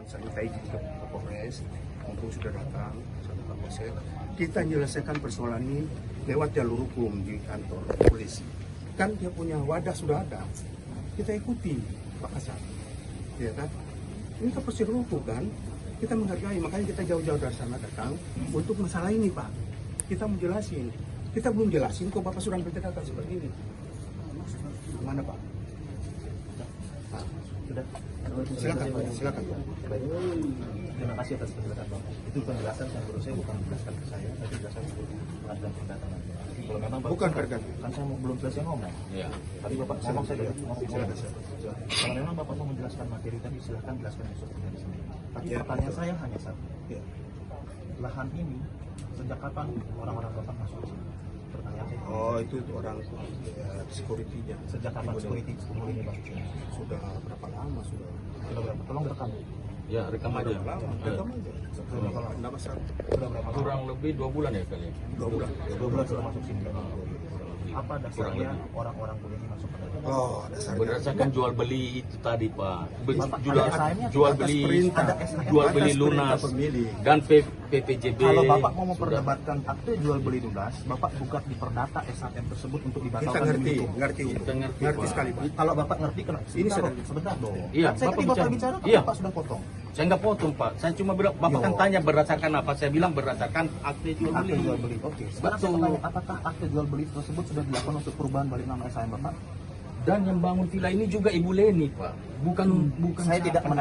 saya minta izin ke Polres, mumpung sudah datang sama Pak Polsek, kita menyelesaikan persoalan ini lewat jalur hukum di kantor polisi. Kan dia punya wadah sudah ada, kita ikuti Pak Kasat, ya kan? Ini kan prosedur hukum kan, kita menghargai, makanya kita jauh-jauh dari sana datang untuk masalah ini Pak. Kita mau jelasin, kita belum jelasin kok Bapak sudah bertindak seperti ini. Mana Pak? Nah, sudah. Silakan Pak, silakan Pak. Baik. Terima kasih atas penjelasan Bapak. Itu penjelasan yang menurut saya bukan menjelaskan ke saya, tapi penjelasan untuk pengadilan perdata nanti. Kalau memang Bapak, Bukan perdata. kan saya belum selesai ngomong. Ya. Tadi Bapak ngomong saya udah ngomong. Silakan. Kalau memang Bapak mau menjelaskan materi tadi, silahkan jelaskan besok di sini. Tapi Ya, pertanyaan betul. saya hanya satu. Ya. Lahan ini sejak kapan orang-orang Bapak masuk ke sini? Pertanyaan saya. Oh itu orang ya, security-nya. Sejak kapan security ini Pak? Sudah berapa lama sudah? Sudah berapa? Tolong direkam. Ya, rekam aja. Berapa lama? Rekam aja. Sudah berapa lama? Enggak masalah. Sudah berapa lama? Kurang lebih 2 bulan ya kali. 2 bulan. 2 bulan sudah masuk sini. Apa dasarnya orang-orang kuliah ini masuk ke dalam? Oh, dasarnya. Berdasarkan jual beli itu tadi Pak. Bapak, Jual, ada SHM-nya? jual Atas beli, perintah. Ada SHM. jual beli Atas lunas perintah pemilik. dan PPJB. Kalau Bapak mau sudah. memperdebatkan akte jual beli lunas, Bapak gugat di perdata SHM tersebut untuk Kita dibatalkan ngerti, demi hukum. ngerti. Kita ngerti, Ngerti Pak. sekali Pak. Kalau Bapak ngerti, kenapa? Ini Sebentar dong. Iya, Kan saya Bapak tadi Bapak bicara. bicara, kan Iya. Bapak sudah potong. Saya nggak potong Pak. Saya cuma bilang, Bapak kan tanya berdasarkan apa? Saya bilang berdasarkan akte jual Akte beli. jual beli. Oke. Sekarang saya Betul. bertanya, apakah akte jual beli tersebut sudah dilakukan untuk perubahan balik nama SHM Bapak? Dan yang bangun villa ini juga Ibu Leni Pak. Bukan Saya tidak siapa.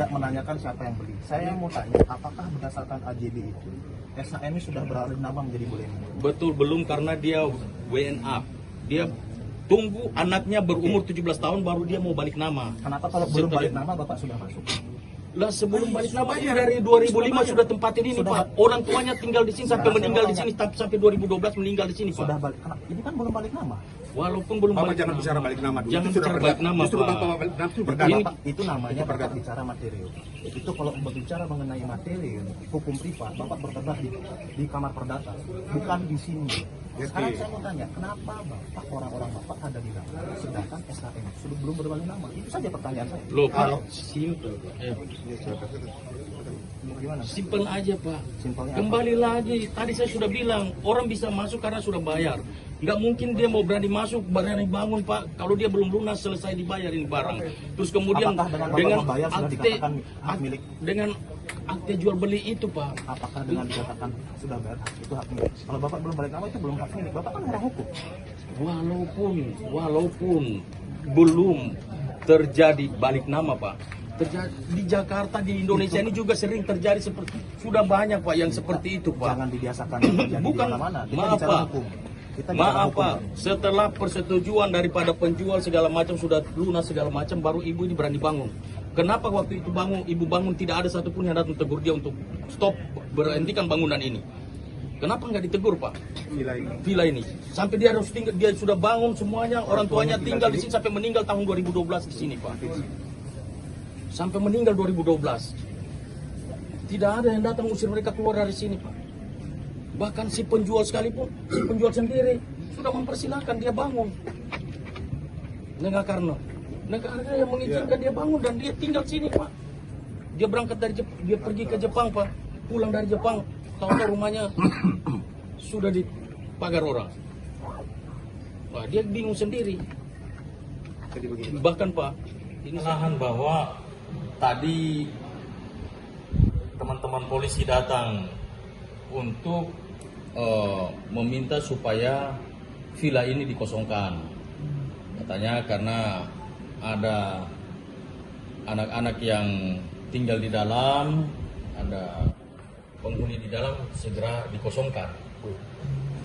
menanyakan siapa yang beli. Saya mau tanya, apakah berdasarkan AJB itu SHM ini sudah beralih nama menjadi Bu Leni? Betul, belum karena dia WNA. Dia tunggu anaknya berumur 17 tahun baru dia mau balik nama. Kenapa kalau belum Setelah- balik nama Bapak sudah masuk? Lah sebelum balik nama ini dari 2005 sudah tempatin ini Sudah. Pak. Orang tuanya tinggal di sini sampai Sudah, meninggal di saya sini sampai 2012 meninggal di sini Sudah Pak. balik. Kenapa? Ini kan belum balik nama. Walaupun belum Bapak balik jangan nama. bicara balik nama dulu. Jangan Itu sudah bicara perdata. balik nama Justru Pak. Bapak balik nama itu Itu perdata. Bapak, itu namanya Itu Bapak perdata. bicara material. Itu kalau berbicara mengenai material hukum privat, Bapak berdebat di kamar perdata, bukan di sini. Sekarang saya mau tanya, kenapa Bapak orang-orang Bapak ada di dalam, sedangkan SHM sudah belum berbalik nama? Itu saja pertanyaan saya. Loh, Kalau Pak, simple. gimana? Simple aja Pak. Simpelnya apa? Kembali lagi, tadi saya sudah bilang orang bisa masuk karena sudah bayar. Nggak mungkin dia mau berani masuk, berani bangun Pak. Kalau dia belum lunas selesai dibayar ini barang. Terus kemudian Apakah dengan Bapak membayar sudah dikatakan hak milik? dengan akte jual beli itu Pak. Apakah dengan dikatakan sudah bayar itu hak milik? Kalau Bapak belum balik nama itu belum hak milik. Bapak kan orang hukum. Walaupun belum terjadi balik nama Pak. Terjadi di Jakarta, di Indonesia ini juga sering terjadi seperti sudah banyak Pak yang seperti itu Pak. Jangan dibiasakan terjadi Bukan, di mana-mana. Kita maaf bicara Pak. hukum. Kita bicara Maaf hukum. Pak, setelah persetujuan daripada penjual segala macam sudah lunas segala macam, baru ibu ini berani bangun. Kenapa waktu itu ibu bangun tidak ada satupun yang datang tegur dia untuk stop, berhentikan bangunan ini? Kenapa nggak ditegur Pak? Villa ini sampai dia harus tinggal, dia sudah bangun semuanya, orang tuanya tinggal di sini sampai meninggal tahun 2012 di sini Pak. Sampai meninggal 2012. Tidak ada yang datang usir mereka keluar dari sini Pak. Bahkan si penjual sekalipun, si penjual sendiri sudah mempersilahkan dia bangun. Negara yang mengizinkan dia bangun dan dia tinggal sini Pak. Dia berangkat dari Jepang, dia pergi ke Jepang Pak. Pulang dari Jepang, tahu-tahu rumahnya sudah dipagar orang. Wah, dia bingung sendiri. Jadi begini. Bahkan Pak, ini lahan bahwa tadi teman-teman polisi datang untuk meminta supaya villa ini dikosongkan. Katanya karena ada anak-anak yang tinggal di dalam, ada penghuni di dalam, segera dikosongkan.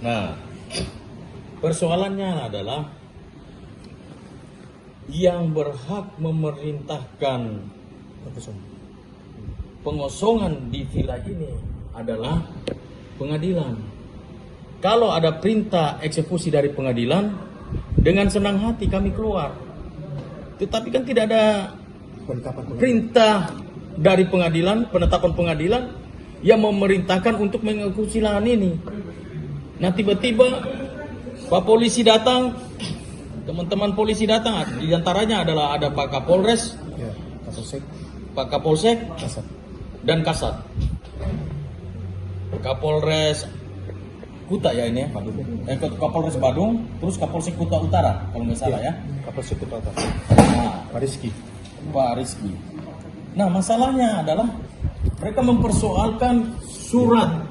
Nah, persoalannya adalah yang berhak memerintahkan pengosongan di villa ini adalah pengadilan. Kalau ada perintah eksekusi dari pengadilan, dengan senang hati kami keluar. Tetapi kan tidak ada perintah dari pengadilan, penetapan pengadilan yang memerintahkan untuk mengeksekusi lahan ini. Nah tiba-tiba Pak polisi datang, teman-teman polisi datang, di antaranya adalah ada Pak Kapolres, Pak Kapolsek dan Kasat. Kapolres Kuta ya ini ya, Kapolres Badung, terus Kapolsek Kuta Utara kalau nggak salah ya. Kapolsek Kuta Utara. Nah, Pak Rizky. Pak Rizky. Nah, masalahnya adalah mereka mempersoalkan surat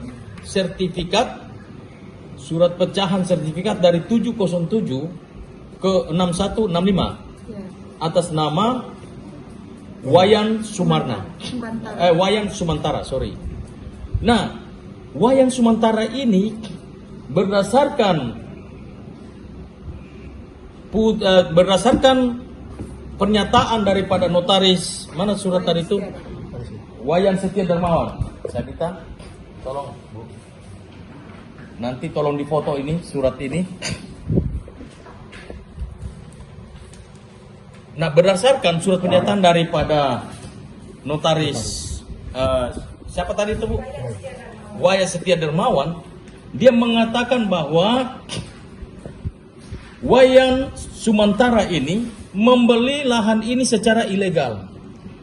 pecahan sertifikat dari 707 ke 6165 atas nama Wayan Sumantara, sorry. Nah, Wayan Sumantara ini berdasarkan pernyataan daripada notaris, mana surat tadi itu? Wayan Setia Darmawan. Saya minta tolong Bu. Nanti tolong difoto ini surat ini. Nah, berdasarkan surat pernyataan daripada notaris siapa tadi itu Bu? Wayan Setia Darmawan, dia mengatakan bahwa Wayan Sumantara ini membeli lahan ini secara ilegal.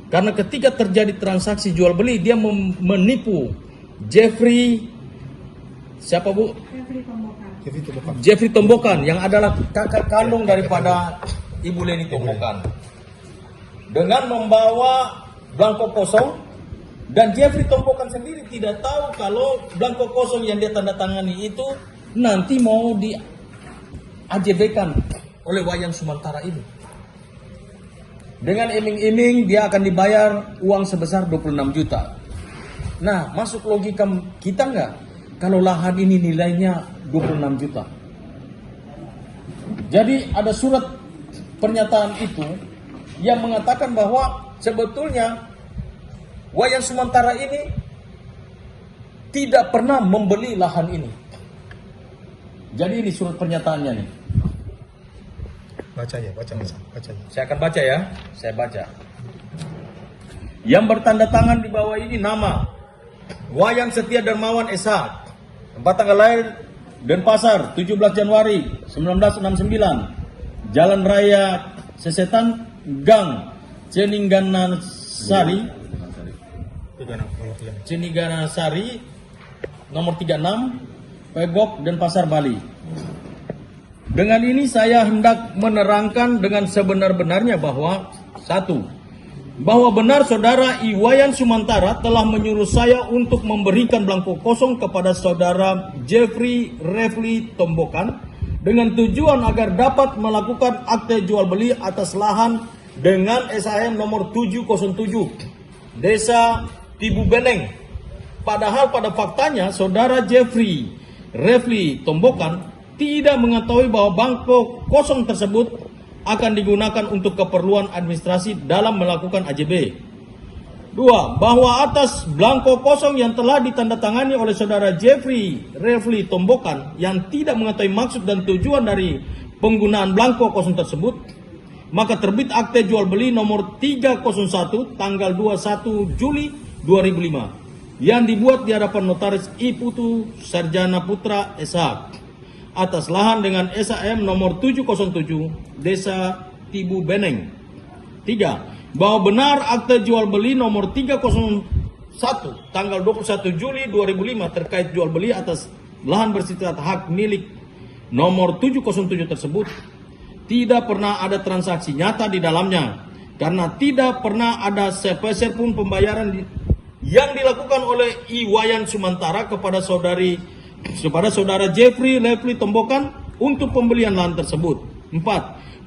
Karena ketika terjadi transaksi jual beli, dia menipu Jeffrey, siapa Bu? Jeffrey Tombokan yang adalah kakak kandung daripada Ibu Leni Tombokan. Dengan membawa belangko kosong, dan Jeffrey Tombokan sendiri tidak tahu kalau belangko kosong yang dia tanda tangani itu nanti mau di AJB-kan oleh Wayan Sumantara ini. Dengan iming-iming dia akan dibayar uang sebesar 26 juta. Nah, masuk logika kita nggak? Kalau lahan ini nilainya 26 juta. Jadi ada surat pernyataan itu yang mengatakan bahwa sebetulnya Wayan Sumantara ini tidak pernah membeli lahan ini. Jadi ini surat pernyataannya nih. Bacanya. Saya akan baca ya, saya baca. Yang bertanda tangan di bawah ini nama Wayan Setia Darmawan SH. Tempat tanggal lahir Denpasar 17 Januari 1969. Jalan Raya Sesetan Gang Ceningganasari nomor 36 Pegok Denpasar Bali. Dengan ini saya hendak menerangkan dengan sebenar-benarnya bahwa bahwa benar saudara Wayan Sumantara telah menyuruh saya untuk memberikan belangko kosong kepada saudara Jeffrey Refli Tombokan dengan tujuan agar dapat melakukan akte jual beli atas lahan dengan SHM nomor 707 Desa Tibu Beneng. Padahal pada faktanya saudara Jeffrey Refli Tombokan tidak mengetahui bahwa belangko kosong tersebut akan digunakan untuk keperluan administrasi dalam melakukan AJB. 2. Bahwa atas belangko kosong yang telah ditandatangani oleh saudara Jeffrey Refli Tombokan yang tidak mengetahui maksud dan tujuan dari penggunaan belangko kosong tersebut, maka terbit akte jual beli nomor 301 tanggal 21 Juli 2005 yang dibuat di hadapan notaris I Putu Sarjana Putra SH atas lahan dengan SHM nomor 707 Desa Tibu Beneng. 3. Bahwa benar akte jual beli nomor 301 tanggal 21 Juli 2005 terkait jual beli atas lahan bersifat hak milik nomor 707 tersebut tidak pernah ada transaksi nyata di dalamnya karena tidak pernah ada sepeser pun pembayaran yang dilakukan oleh Wayan Sumantara kepada saudara Jeffrey Refli Tombokan untuk pembelian lahan tersebut. 4.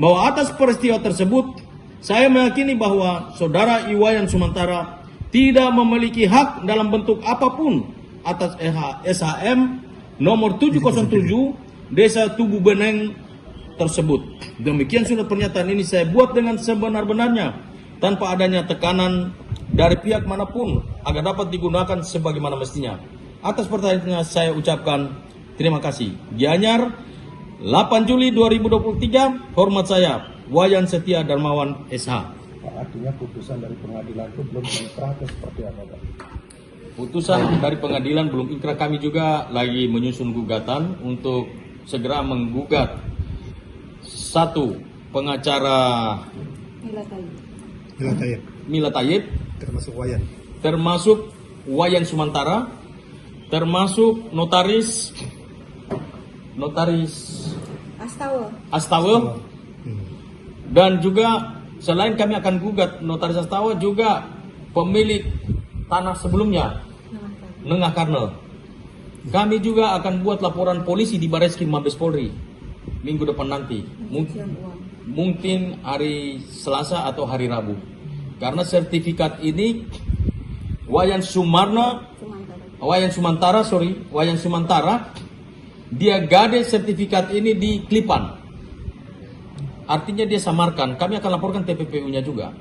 Bahwa atas peristiwa tersebut saya meyakini bahwa saudara Wayan Sumantara tidak memiliki hak dalam bentuk apapun atas SHM nomor 707 Desa Tubuh Beneng tersebut. Demikian surat pernyataan ini saya buat dengan sebenar-benarnya tanpa adanya tekanan dari pihak manapun agar dapat digunakan sebagaimana mestinya. Atas pertanyaannya saya ucapkan terima kasih. Gianyar 8 Juli 2023. Hormat saya Wayan Setia Darmawan SH. Artinya putusan dari pengadilan itu belum inkrah atau seperti apa Pak? Putusan dari pengadilan belum inkrah. Kami juga lagi menyusun gugatan untuk segera menggugat pengacara Mila Tayyib Termasuk Wayan. termasuk Wayan Sumantara, termasuk notaris Astawa, dan juga selain kami akan gugat notaris Astawa juga pemilik tanah sebelumnya Nengah Karnel. Kami juga akan buat laporan polisi di Bareskrim Mabes Polri minggu depan nanti. Mungkin hari Selasa atau hari Rabu. Karena sertifikat ini Wayan Sumantara, dia gade sertifikat ini di Klipan. Artinya dia samarkan. Kami akan laporkan TPPU-nya juga.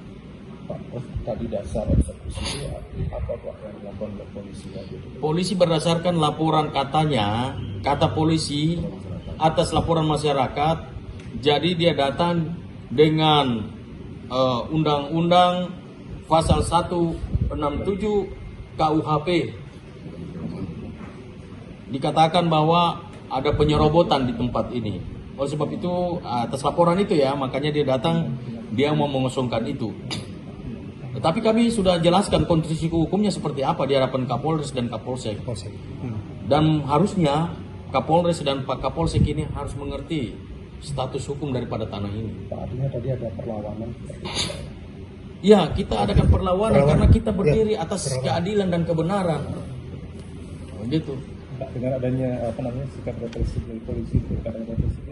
Pak, tadi dasar eksekusi apa Pak yang dilakukan oleh polisi? Polisi berdasarkan laporan kata polisi atas laporan masyarakat. Jadi dia datang dengan undang-undang pasal 167 KUHP. Dikatakan bahwa ada penyerobotan di tempat ini. Oleh sebab itu atas laporan itu ya, makanya dia datang, dia mau mengosongkan itu. Tetapi kami sudah jelaskan konstruksi hukumnya seperti apa di hadapan Kapolres dan Kapolsek. Dan harusnya Kapolres dan Pak Kapolsek ini harus mengerti status hukum daripada tanah ini. Pak, artinya tadi ada perlawanan. Ya, kita adakan perlawanan karena kita berdiri atas keadilan dan kebenaran. Begitu. Pak, dengan adanya sikap represif dari polisi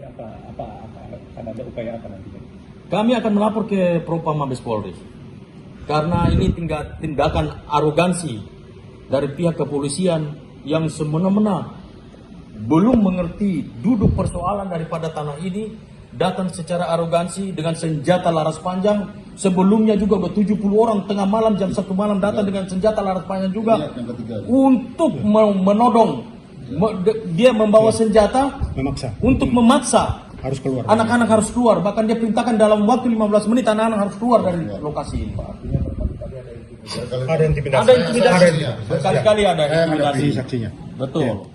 apa akan ada upaya apa nanti? Kami akan melapor ke Propam Mabes Polri karena ini tindakan arogansi dari pihak kepolisian yang semena-mena belum mengerti duduk persoalan daripada tanah ini, datang secara arogansi dengan senjata laras panjang. Sebelumnya juga 70 orang tengah malam jam 1 malam datang dengan senjata laras panjang juga untuk menodong. Dia membawa senjata untuk memaksa Harus keluar. anak-anak harus keluar. Bahkan dia perintahkan dalam waktu 15 menit anak-anak harus keluar dari lokasi ini. Ada intimidasi. Ada intimidasi. Berkali-kali ada intimidasi. Saksinya. Betul.